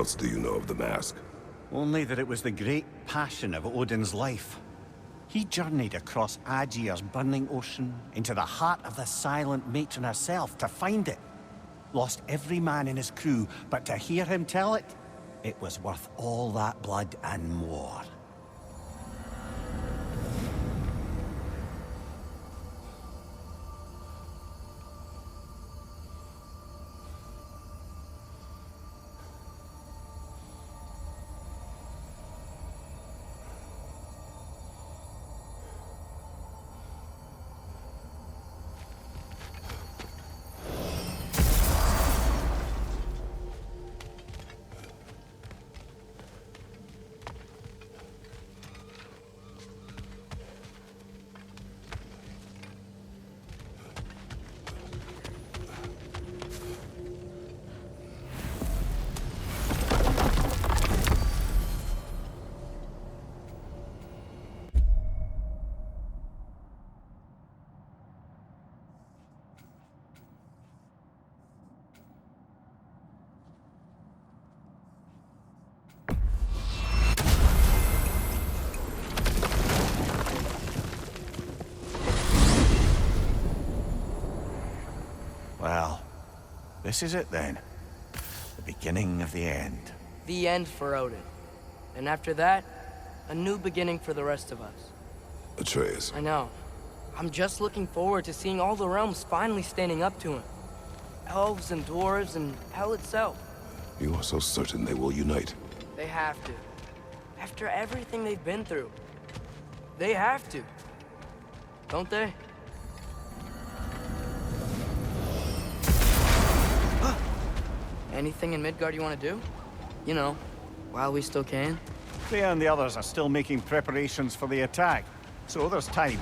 else do you know of the mask? Only that it was the great passion of Odin's life. He journeyed across Aegir's burning ocean, into the heart of the silent matron herself to find it. Lost every man in his crew, but to hear him tell it, it was worth all that blood and more. Well, this is it then. The beginning of the end. The end for Odin. And after that, a new beginning for the rest of us. Atreus. I know. I'm just looking forward to seeing all the realms finally standing up to him. Elves and dwarves and hell itself. You are so certain they will unite. They have to. After everything they've been through. They have to. Don't they? Anything in Midgard you want to do? You know, while we still can. Freya and the others are still making preparations for the attack, so there's time.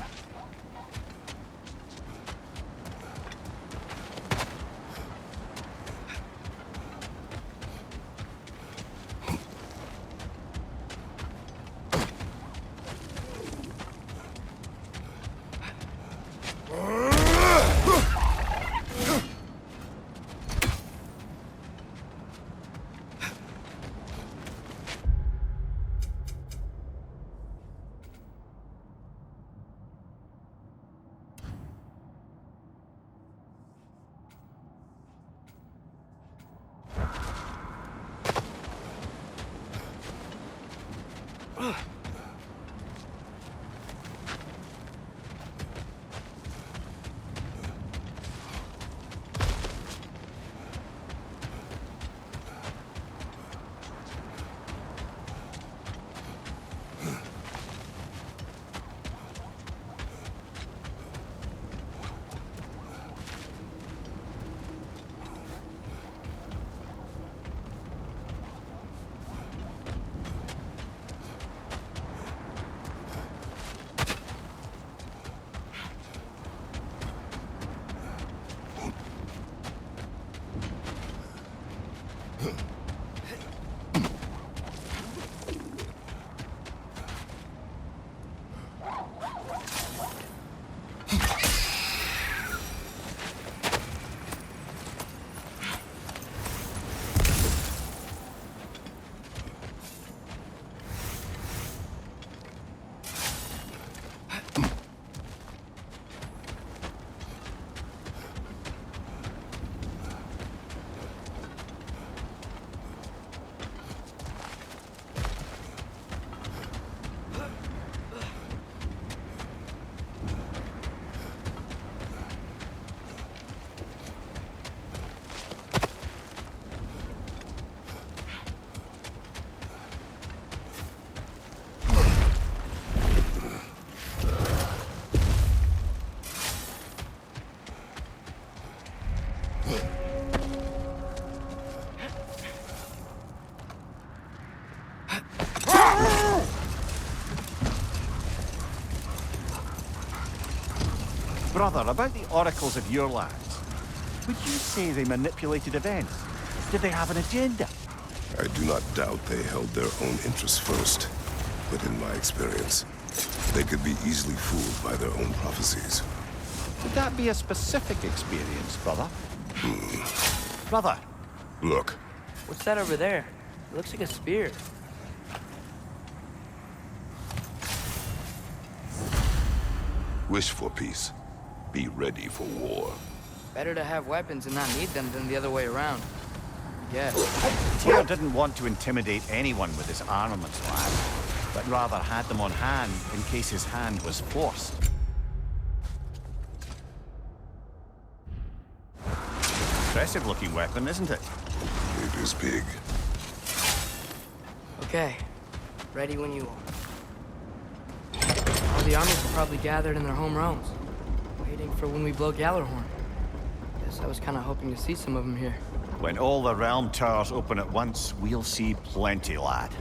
Brother, about the oracles of your lands, would you say they manipulated events? Did they have an agenda? I do not doubt they held their own interests first. But in my experience, they could be easily fooled by their own prophecies. Would that be a specific experience, brother? Brother! Look, What's that over there? It looks like a spear. Wish for peace. Be ready for war. Better to have weapons and not need them than the other way around. Yes. Tyr didn't want to intimidate anyone with his armaments, lad, but rather had them on hand in case his hand was forced. Impressive-looking weapon, isn't it? It is big. Okay. Ready when you are. All the armies are probably gathered in their home realms, waiting for when we blow Gjallarhorn. Guess I was kind of hoping to see some of them here. When all the realm towers open at once, we'll see plenty, lad.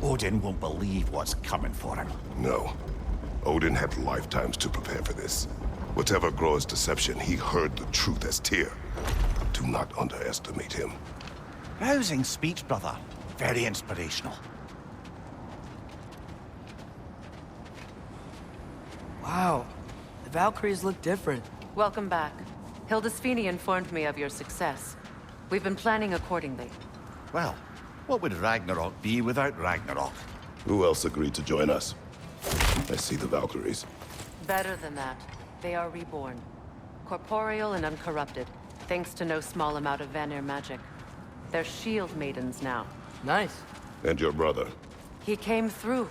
Odin won't believe what's coming for him. No. Odin had lifetimes to prepare for this. Whatever Groa's deception, he heard the truth as Tyr. Do not underestimate him. Rousing speech, brother. Very inspirational. Wow. The Valkyries look different. Welcome back. Hildisvini informed me of your success. We've been planning accordingly. Well, what would Ragnarok be without Ragnarok? Who else agreed to join us? I see the Valkyries. Better than that. They are reborn. Corporeal and uncorrupted, thanks to no small amount of Vanir magic. They're shield maidens now. Nice. And your brother. He came through.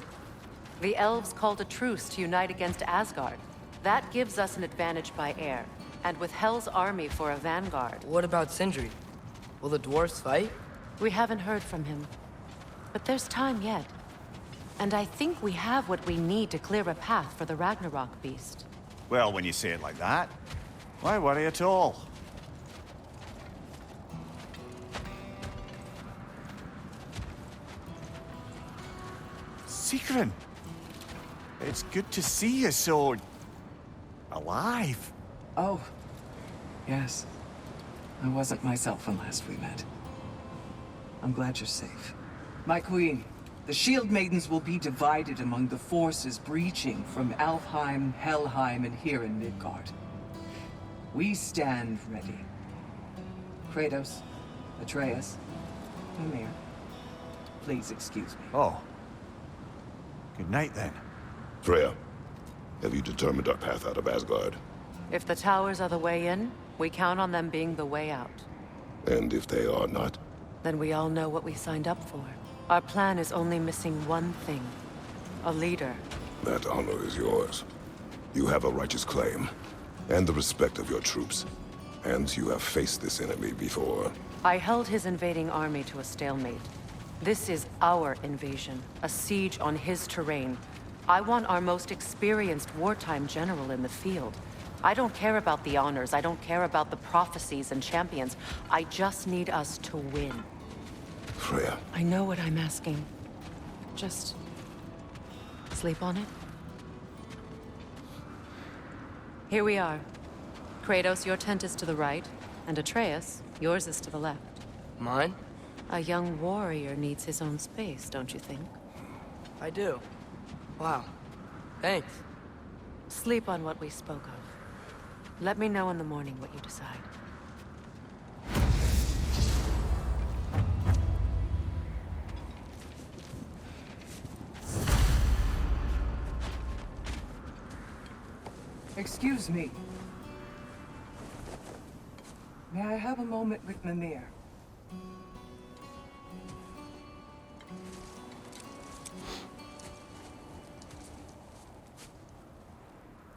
The elves called a truce to unite against Asgard. That gives us an advantage by air, and with Hel's army for a vanguard. What about Sindri? Will the dwarves fight? We haven't heard from him. But there's time yet. And I think we have what we need to clear a path for the Ragnarok beast. Well, when you say it like that, why worry at all? Sigrun! It's good to see you so... alive. Oh, yes. I wasn't myself when last we met. I'm glad you're safe. My queen, the Shield Maidens will be divided among the forces breaching from Alfheim, Helheim, and here in Midgard. We stand ready. Kratos, Atreus, Mimir, please excuse me. Oh. Good night, then. Freya, have you determined our path out of Asgard? If the towers are the way in, we count on them being the way out. And if they are not? Then we all know what we signed up for. Our plan is only missing one thing. A leader. That honor is yours. You have a righteous claim, and the respect of your troops. And you have faced this enemy before. I held his invading army to a stalemate. This is our invasion, a siege on his terrain. I want our most experienced wartime general in the field. I don't care about the honors, I don't care about the prophecies and champions. I just need us to win. Freya. I know what I'm asking. Just... sleep on it? Here we are. Kratos, your tent is to the right, and Atreus, yours is to the left. Mine? A young warrior needs his own space, don't you think? I do. Wow. Thanks. Sleep on what we spoke of. Let me know in the morning what you decide. Excuse me. May I have a moment with Mimir?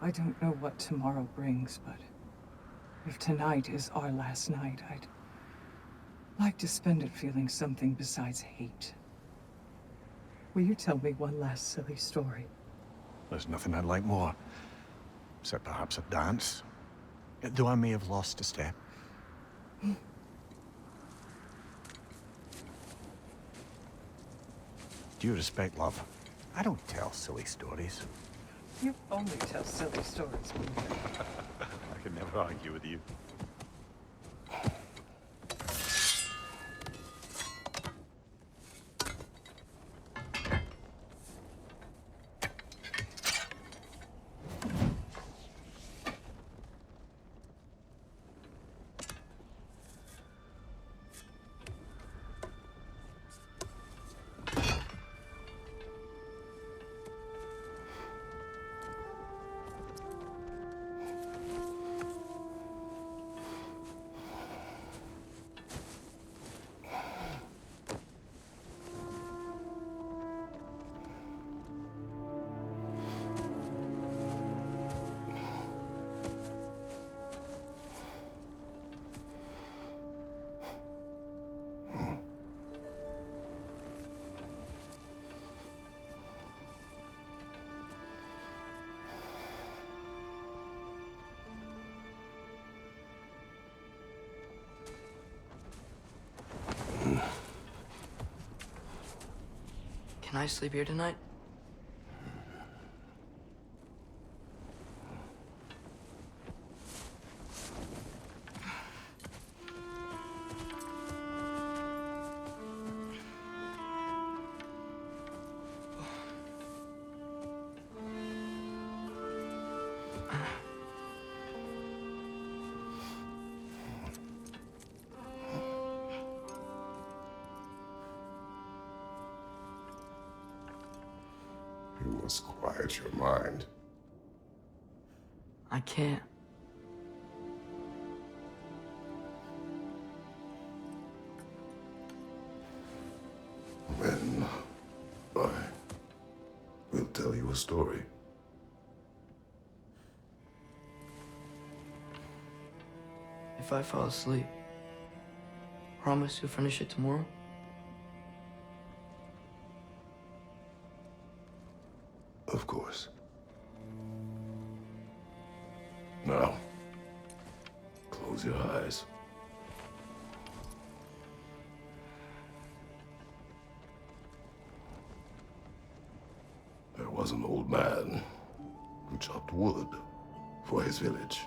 I don't know what tomorrow brings, but if tonight is our last night, I'd like to spend it feeling something besides hate. Will you tell me one last silly story? There's nothing I'd like more. Except perhaps a dance. Though I may have lost a step. Due respect, love. I don't tell silly stories. You only tell silly stories, Mimir. I can never argue with you. Can I sleep here tonight? You must quiet your mind. I can't. Then I will tell you a story. If I fall asleep, promise you'll finish it tomorrow? Of course. Now, close your eyes. There was an old man who chopped wood for his village.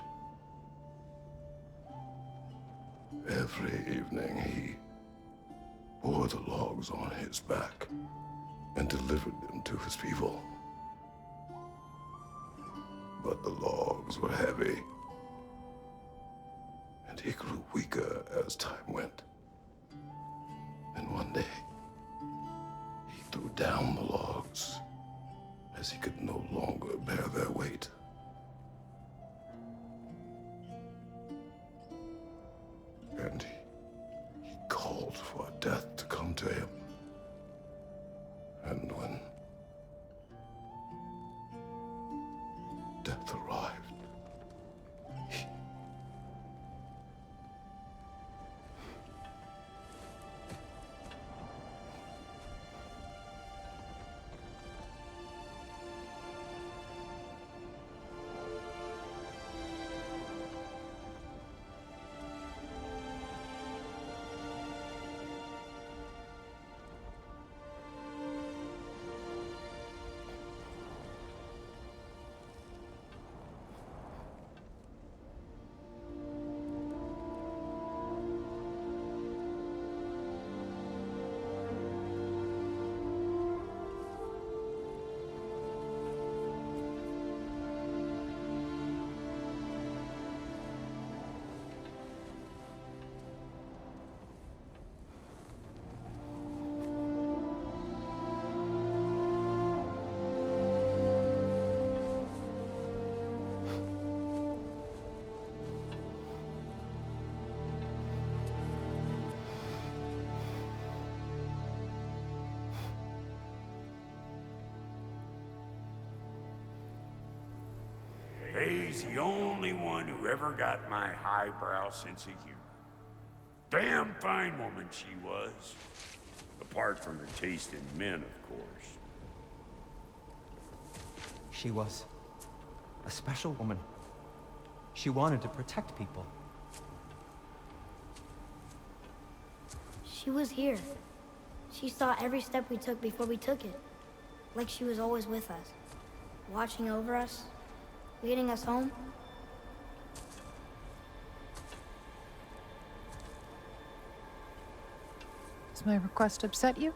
Every evening he bore the logs on his back and delivered them to his people. But the logs were heavy, and he grew weaker as time went. And one day, he threw down the logs as he could no longer bear their weight. And he called for death to come to him. And when death arrived, He's the only one who ever got my highbrow sense of humor. Damn fine woman she was. Apart from her taste in men, of course. She was a special woman. She wanted to protect people. She was here. She saw every step we took before we took it. Like she was always with us. Watching over us. Leading us home. Does my request upset you?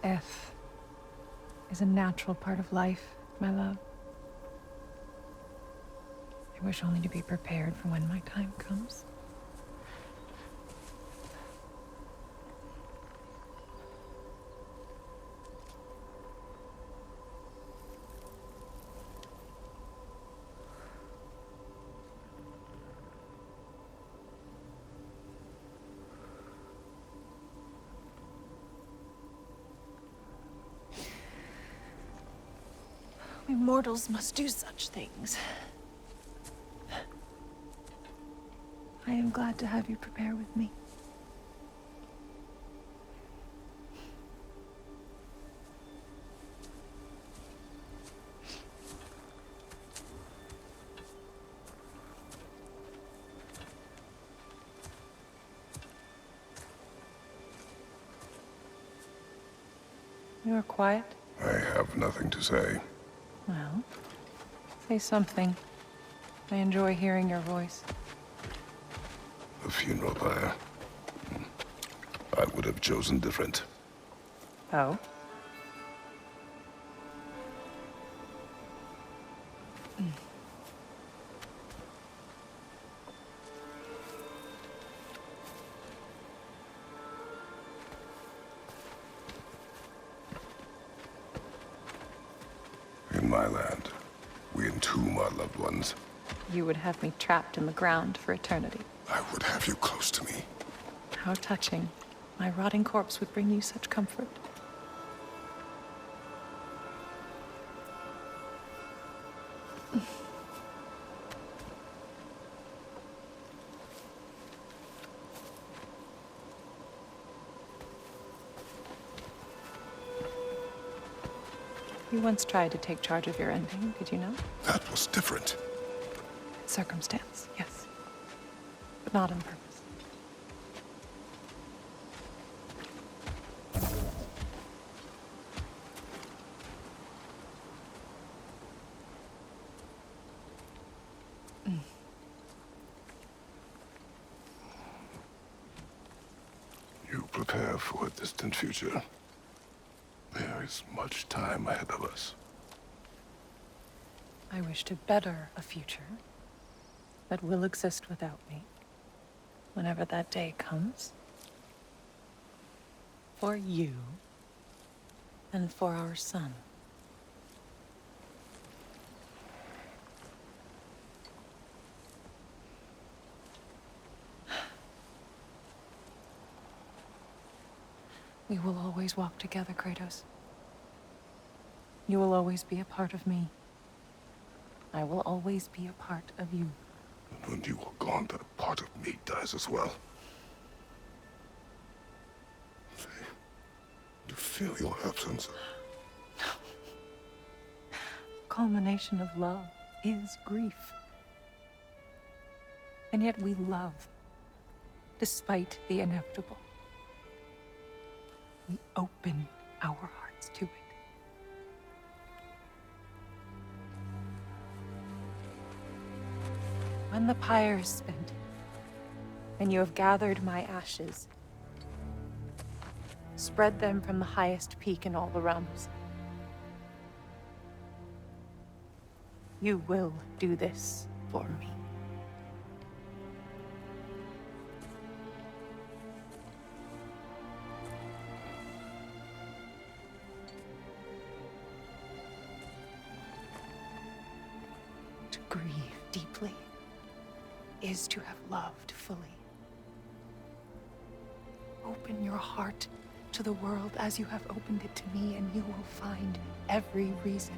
Death is a natural part of life, my love. I wish only to be prepared for when my time comes. We mortals must do such things. I am glad to have you prepare with me. are quiet? I have nothing to say. Well, say something. I enjoy hearing your voice. The funeral pyre. I would have chosen different. Oh? In my land, we entomb our loved ones. You would have me trapped in the ground for eternity. I would have you close to me. How touching. My rotting corpse would bring you such comfort. You once tried to take charge of your ending, did you know? That was different. Circumstance, yes. But not on purpose. You prepare for a distant future. There is much time ahead of us. I wish to better a future that will exist without me, whenever that day comes. For you, and for our son. We will always walk together, Kratos. You will always be a part of me. I will always be a part of you. And when you are gone, that part of me dies as well. To feel your absence. Culmination of love is grief. And yet we love, despite the inevitable. We open our hearts to it. When the pyre is spent, and you have gathered my ashes, spread them from the highest peak in all the realms. You will do this for me. To grieve deeply is to have loved fully. Open your heart to the world as you have opened it to me, and you will find every reason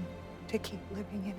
to keep living in it.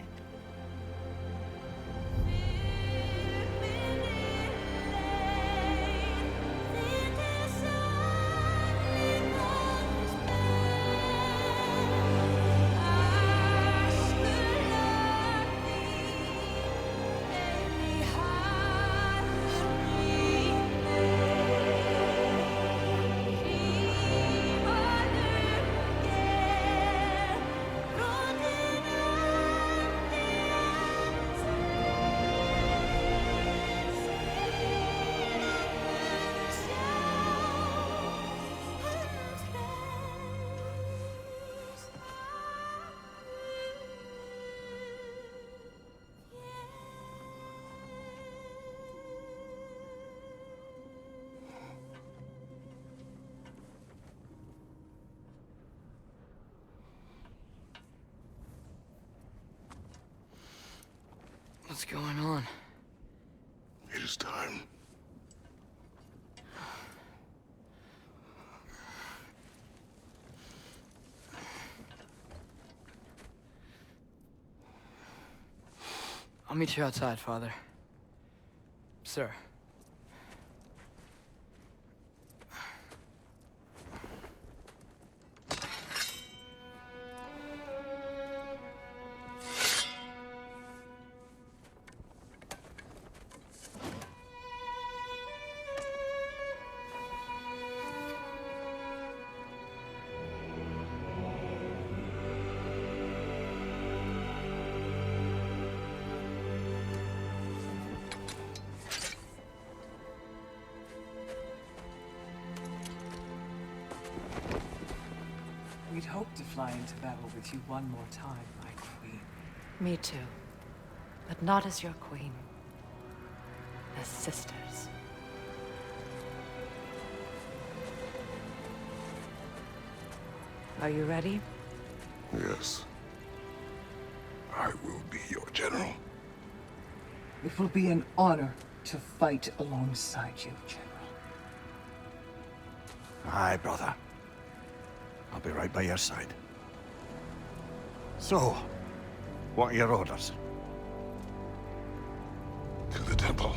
What's going on? It is time. I'll meet you outside, Father. Sir. hope to fly into battle with you one more time, my queen. Me too. But not as your queen. As sisters. Are you ready? Yes. I will be your general. It will be an honor to fight alongside you, General. Aye, brother. I'll be right by your side. So, what are your orders? To the temple.